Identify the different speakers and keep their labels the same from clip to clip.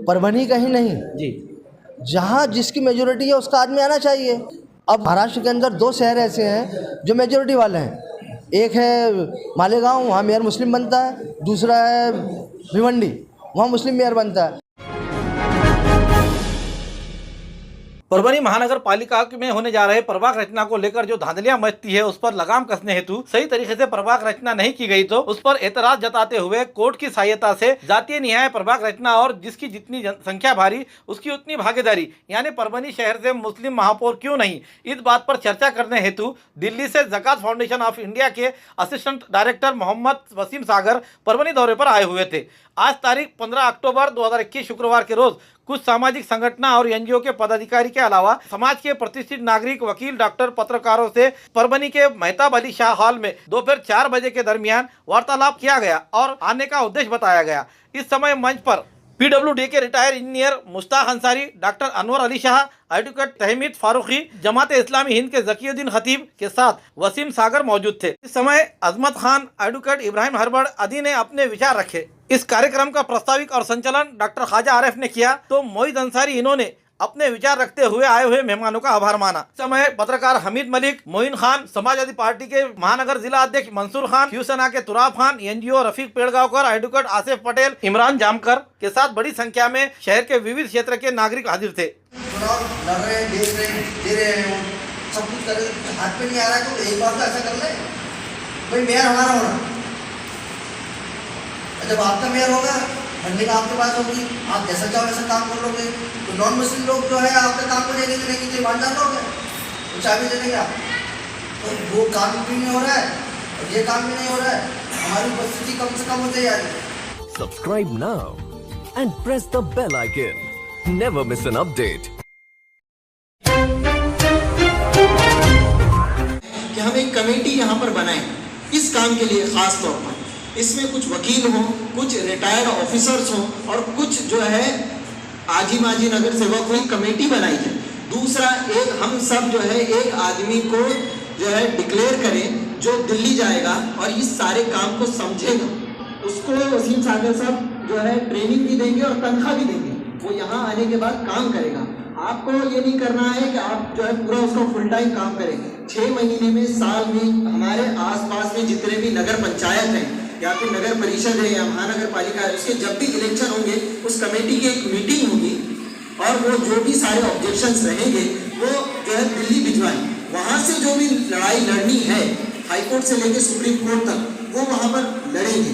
Speaker 1: परभनी का ही नहीं
Speaker 2: जी।
Speaker 1: जहाँ जिसकी मेजोरिटी है उसका आदमी आना चाहिए। अब महाराष्ट्र के अंदर 2 शहर ऐसे हैं जो मेजोरिटी वाले हैं। एक है मालेगांव, वहाँ मेयर मुस्लिम बनता है। दूसरा है भिवंडी, वहाँ मुस्लिम मेयर बनता है।
Speaker 2: परभनी महानगर पालिका में होने जा रहे प्रभाग रचना को लेकर जो धांधलियां मचती है उस पर लगाम कसने हेतु सही तरीके से प्रभाग रचना नहीं की गई तो उस पर एतराज जताते हुए कोर्ट की सहायता से जातीय न्याय प्रभाग रचना और जिसकी जितनी संख्या भारी उसकी उतनी भागीदारी यानी परभनी शहर से मुस्लिम महापौर क्यों नहीं, इस बात पर चर्चा करने हेतु दिल्ली से ज़कात फाउंडेशन ऑफ इंडिया के असिस्टेंट डायरेक्टर मोहम्मद वसीम सागर परभनी दौरे पर आए हुए थे। आज तारीख 15 अक्टूबर 2021 शुक्रवार के रोज कुछ सामाजिक संगठन और एनजीओ के पदाधिकारी के अलावा समाज के प्रतिष्ठित नागरिक, वकील, डॉक्टर, पत्रकारों से परभनी के मेहताब अली शाह हॉल में दोपहर 4 बजे के दरमियान वार्तालाप किया गया और आने का उद्देश्य बताया गया। इस समय मंच पर पीडब्ल्यूडी के retired engineer Mushtaq Ansari, doctor Anwar Ali Shah, advocate Tahmeed Farooqui, Jamaat Islami Hind के जकीउद्दीन खतीब के साथ वसीम सागर मौजूद थे। इस समय अजमत खान, एडवोकेट इब्राहिम हरबड़ आदि ने अपने विचार रखे। इस कार्यक्रम का प्रस्ताविक और संचालन डॉक्टर ख्वाजा आरिफ ने किया तो मोहित अंसारी इन्होंने अपने विचार रखते हुए आए हुए मेहमानों का आभार माना। इस समय पत्रकार हमीद मलिक, मोइन खान, समाजवादी पार्टी के महानगर जिला अध्यक्ष मंसूर खान, शिवसेना के तुराब खान, एनजीओ रफीक पेड़गांवकर, एडवोकेट आसिफ पटेल, इमरान जामकर के साथ बड़ी संख्या में शहर के विविध क्षेत्र के नागरिक हाजिर थे।
Speaker 1: चुनाव लड़ रहे हैं, दे रहे हैं, सब कुछ कर रहे हैं, हाथ पे नहीं आ रहा है तो एक बार तो ऐसा कर ले भाई मेयर हमारा होना। जब आपका मेयर होगा, फंडिंग आपके पास होगी, आप जैसा चाहो वैसा काम कर लोगे, तो नॉन मुस्लिम लोग जो है आपका काम को लेके नहीं ईमानदार लोग हैं, तो चाबी दे देंगे आप। तो वो काम भी नहीं हो रहा है और ये काम भी नहीं हो रहा है, हमारी उपस्थिति कम से कम होती जा रही है।
Speaker 3: Subscribe now and press the bell icon. Never miss an update.
Speaker 4: कि हम एक कमेटी यहाँ पर बनाएं इस काम के लिए खास तौर पर। इसमें कुछ वकील हों, कुछ रिटायर्ड ऑफिसर्स हों और कुछ जो है आजी माजी नगर सेवक हों, कमेटी बनाई है। दूसरा, एक हम सब जो है एक आदमी को जो है डिक्लेयर करें जो दिल्ली जाएगा और इस सारे काम को समझेगा। उसको वसीम सागर साहब जो है ट्रेनिंग भी देंगे और तनख्वाह भी देंगे। वो यहाँ आने के बाद काम करेगा। आपको ये नहीं करना है कि आप जो है पूरा उसका फुल टाइम काम करेंगे। 6 महीने में, साल में हमारे आसपास में जितने भी नगर पंचायत हैं या फिर नगर परिषद है या महानगर पालिका है, उसके जब भी इलेक्शन होंगे उस कमेटी की एक मीटिंग होगी और वो जो भी सारे ऑब्जेक्शंस रहेंगे वो जो है दिल्ली भिजवाएं। वहाँ से जो भी लड़ाई लड़नी है हाईकोर्ट से लेकर सुप्रीम कोर्ट तक वो वहाँ पर लड़ेंगे।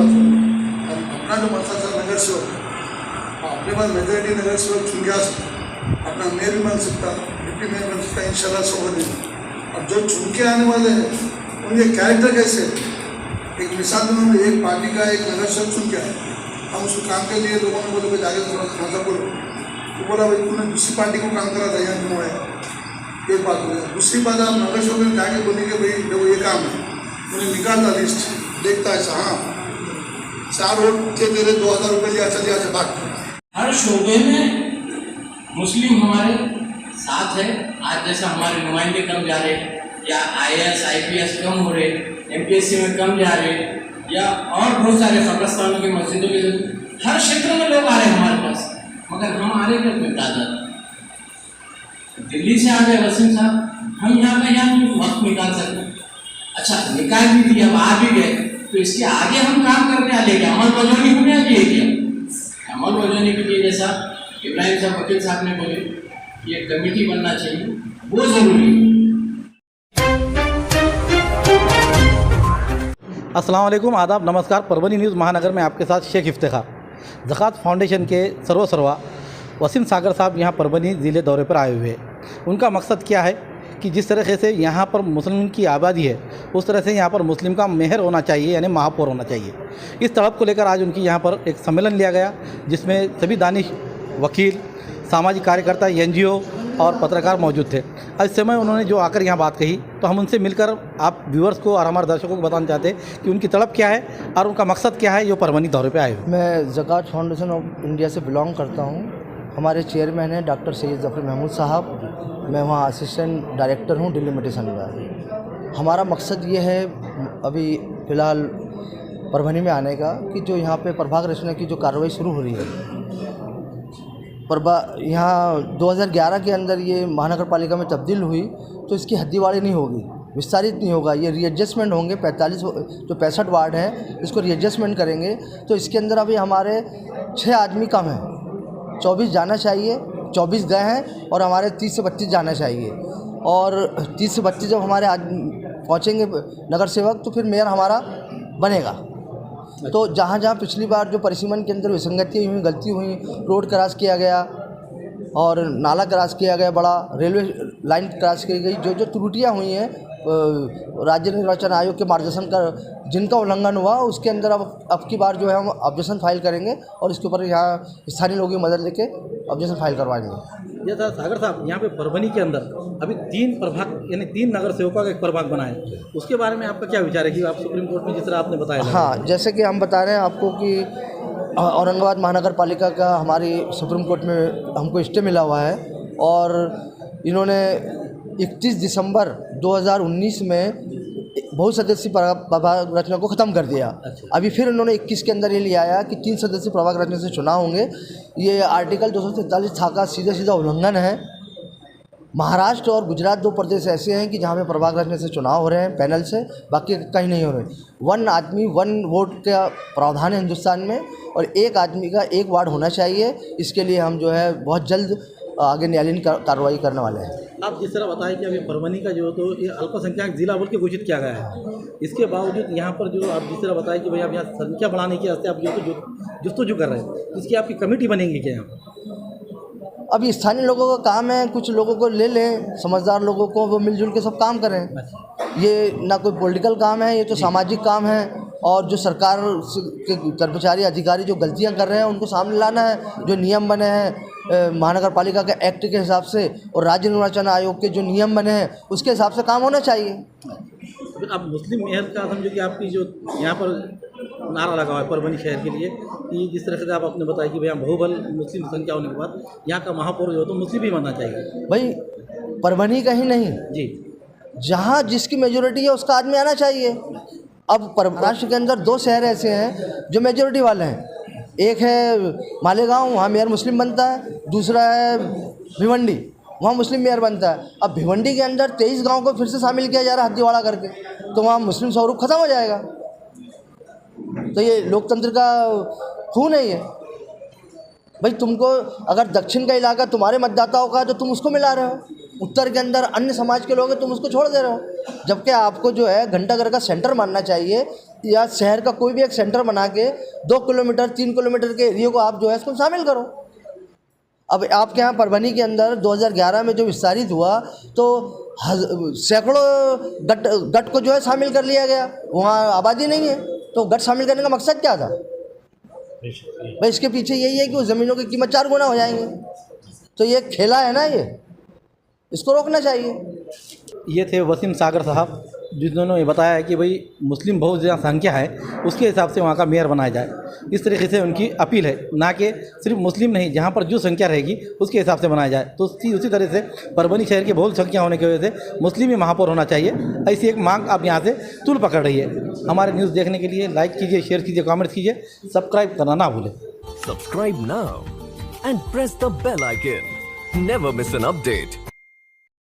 Speaker 5: अपना जो मसासा नगर सेवक अपने पास मेजोरिटी नगर सेवक चुन के आ सकता, अपना मेयर भी बन सकता, डिप्टी मेयर बन सकता, इंशाल्लाह सब हो जाएगा। अब जो चुन के आने वाले हैं उनके कैरेक्टर कैसे, एक मिसाल में उन्होंने एक पार्टी का एक नगर सेवक चुन के आए, हम उसको काम के लिए लोगों ने बोले भाई जाके थोड़ा समझा बोलो, तो बोला भाई तुमने दूसरी पार्टी को काम करा था यहाँ क्यों आया, एक बात बोले। दूसरी बात आप नगर सेवक में जाके बोलेंगे भाई देखो ये काम है, उन्हें निकालता लिस्ट देखता है, हाँ 4 वोट थे तेरे 2000 रुपये लिया, चलिए अच्छा बात।
Speaker 6: हर शोबे में मुस्लिम हमारे साथ है। आज जैसा हमारे नुमाइंदे कम जा रहे या IAS IPS कम हो रहे, MPSC में कम जा रहे या और बहुत सारे कब्रस्तानों की मस्जिदों के हर क्षेत्र में लोग आ रहे हैं हमारे पास, मगर हम आ रहे हैं अपने तादाद। दिल्ली से आ गए वसीम साहब, हम यहाँ पे यहाँ वक्त निकाल सकते हैं। अच्छा निकाल भी दिया, अब आ भी गए तो इसके आगे हम काम करने आ लेंगे, अमल बजौनी होने आ जाएगी। अमल बजौनी के लिए जैसा इब्राहिम साहब वकील साहब ने बोले ये कमेटी बनना चाहिए, वो जरूरी है।
Speaker 2: अस्सलाम वालेकुम, आदाब, नमस्कार। परभनी न्यूज़ महानगर में आपके साथ शेख इफ्तिखार। ज़कात फाउंडेशन के सर्वसर्वा वसीम सागर साहब यहाँ परभनी ज़िले दौरे पर आए हुए हैं। उनका मकसद क्या है कि जिस तरह से यहाँ पर मुस्लिम की आबादी है उस तरह से यहाँ पर मुस्लिम का मेहर होना चाहिए, यानी महापौर होना चाहिए। इस तड़प को लेकर आज उनकी यहाँ पर एक सम्मेलन लिया गया जिसमें सभी दानिश, वकील, सामाजिक कार्यकर्ता, एनजीओ और पत्रकार मौजूद थे। इस समय उन्होंने जो आकर यहाँ बात कही तो हम उनसे मिलकर आप व्यूअर्स को और हमारे दर्शकों को बताना चाहते हैं कि उनकी तड़प क्या है और उनका मकसद क्या है जो परभनी दौरे पे आए हुए।
Speaker 1: मैं ज़कात फाउंडेशन ऑफ इंडिया से बिलोंग करता हूँ। हमारे चेयरमैन हैं डॉक्टर सैयद ज़फ़र महमूद साहब, मैं वहाँ असिस्टेंट डायरेक्टर हूँ डिलिमिटेशन का। हमारा मकसद ये है, अभी फ़िलहाल परभनी में आने का कि जो यहाँ पे प्रभाग रचना की जो कार्रवाई शुरू हो रही है, यहाँ 2011 के अंदर ये महानगर पालिका में तब्दील हुई तो इसकी हद्दीवारी नहीं होगी, विस्तारित नहीं होगा, ये रीएडजस्टमेंट होंगे। 65 वार्ड हैं, इसको रीएडजस्टमेंट करेंगे तो इसके अंदर अभी हमारे 6 आदमी कम हैं, 24 जाना चाहिए, 24 गए हैं और हमारे 30 से 32 जाना चाहिए। और 30 से 32 जब हमारे आज पहुँचेंगे नगर सेवक तो फिर मेयर हमारा बनेगा। तो जहाँ जहाँ पिछली बार जो परिसीमन के अंदर विसंगति हुई, गलती हुई, रोड क्रॉस किया गया और नाला क्रॉस किया गया, बड़ा रेलवे लाइन क्रॉस की गई, जो जो त्रुटियाँ हुई हैं राज्य निर्वाचन आयोग के मार्गदर्शन का जिनका उल्लंघन हुआ, उसके अंदर अब की बार जो है हम ऑब्जेक्शन फाइल करेंगे और इसके ऊपर यहाँ स्थानीय लोगों की मदद लेके ऑब्जेक्शन फाइल करवाएंगे।
Speaker 2: जैसा सागर साहब यहाँ पे परभनी के अंदर अभी 3 प्रभाग यानी 3 नगर सेवकों का एक प्रभाग बना है, उसके बारे में आपका क्या विचार है कि आप सुप्रीम कोर्ट में जिस तरह आपने बताया?
Speaker 1: हाँ, जैसे कि हम बता रहे हैं आपको कि औरंगाबाद महानगर पालिका का हमारी सुप्रीम कोर्ट में हमको स्टे मिला हुआ है और इन्होंने 31 दिसंबर 2019 में बहुसदस्यीय प्रभाग रचना को ख़त्म कर दिया। अभी फिर उन्होंने 21 के अंदर ये ले आया कि 3 सदस्यीय प्रभाग रचना से चुनाव होंगे। ये आर्टिकल 243 था का सीधा उल्लंघन है। महाराष्ट्र और गुजरात 2 प्रदेश ऐसे हैं कि जहाँ पे प्रभाग रचना से चुनाव हो रहे हैं पैनल से, बाकी कहीं नहीं हो रहे। 1 आदमी 1 वोट का प्रावधान है हिंदुस्तान में और 1 आदमी का 1 वार्ड होना चाहिए। इसके लिए हम जो है बहुत जल्द आगे न्यायालयीन कार्रवाई करने वाले हैं।
Speaker 2: आप जिस तरह बताएं कि अभी परभनी का जो तो ये अल्पसंख्यक जिला बोल के घोषित किया गया है, इसके बावजूद यहाँ पर जो आप जिस तरह बताएं कि भाई आप यहाँ संख्या बढ़ाने के वास्ते आप जो कर रहे हैं, इसकी आपकी कमेटी बनेंगी क्या यहाँ?
Speaker 1: अभी स्थानीय लोगों का काम है, कुछ लोगों को ले लें, समझदार लोगों को, वो मिलजुल के सब काम करें। ये ना कोई पॉलिटिकल काम है, ये तो सामाजिक काम है। और जो सरकार के कर्मचारी अधिकारी जो गलतियां कर रहे हैं उनको सामने लाना है। जो नियम बने हैं महानगर पालिका के एक्ट के हिसाब से और राज्य निर्वाचन आयोग के जो नियम बने हैं उसके हिसाब से काम होना चाहिए।
Speaker 2: अब मुस्लिम मेयर का समझो कि आपकी जो यहाँ पर नारा लगा हुआ है परभनी शहर के लिए कि जिस तरह से आपने बताया कि भाई यहाँ बहुबल मुस्लिम संख्या होने के बाद यहाँ का महापौर जो तो मुस्लिम ही बनना चाहिए।
Speaker 1: भाई परभनी का ही नहीं जी, जहाँ जिसकी मेजोरिटी है उसका आदमी आना चाहिए। अब महाराष्ट्र के अंदर 2 शहर ऐसे हैं जो मेजोरिटी वाले हैं। एक है मालेगांव, वहाँ मेयर मुस्लिम बनता है। दूसरा है भिवंडी, वहाँ मुस्लिम मेयर बनता है। अब भिवंडी के अंदर 23 गांव को फिर से शामिल किया जा रहा है हद्दीवाड़ा करके, तो वहाँ मुस्लिम स्वरूप खत्म हो जाएगा। तो ये लोकतंत्र का खून है ये। भाई तुमको अगर दक्षिण का इलाका तुम्हारे मतदाताओं का है तो तुम उसको मिला रहे हो, उत्तर के अंदर अन्य समाज के लोग हैं तुम उसको छोड़ दे रहे हो। जबकि आपको जो है घंटाघर का सेंटर मानना चाहिए या शहर का कोई भी एक सेंटर बना के 2 किलोमीटर 3 किलोमीटर के एरिया को आप जो है इसको शामिल करो। अब आपके यहाँ परभनी के अंदर 2011 में जो विस्तारित हुआ तो सैकड़ों गट को जो है शामिल कर लिया गया, वहाँ आबादी नहीं है। तो गट शामिल करने का मकसद क्या था? भाई इसके पीछे यही है कि उस ज़मीनों की कीमत 4 गुना हो जाएंगे। तो ये खेला है ना, ये इसको रोकना चाहिए।
Speaker 2: ये थे वसीम सागर साहब जिन्होंने बताया है कि भाई मुस्लिम बहुत ज़्यादा संख्या है उसके हिसाब से वहाँ का मेयर बनाया जाए। इस तरीके से उनकी अपील है, ना कि सिर्फ मुस्लिम नहीं, जहाँ पर जो संख्या रहेगी उसके हिसाब से बनाया जाए। तो उसी तरह से परभनी शहर की बहुत संख्या होने की वजह से मुस्लिम ही महापौर होना चाहिए, ऐसी एक मांग आप यहाँ से तुल पकड़ रही है। हमारे न्यूज़ देखने के लिए लाइक कीजिए, शेयर कीजिए, कमेंट कीजिए, सब्सक्राइब करना ना भूलें।
Speaker 3: Subscribe now and press the bell icon. Never miss an update.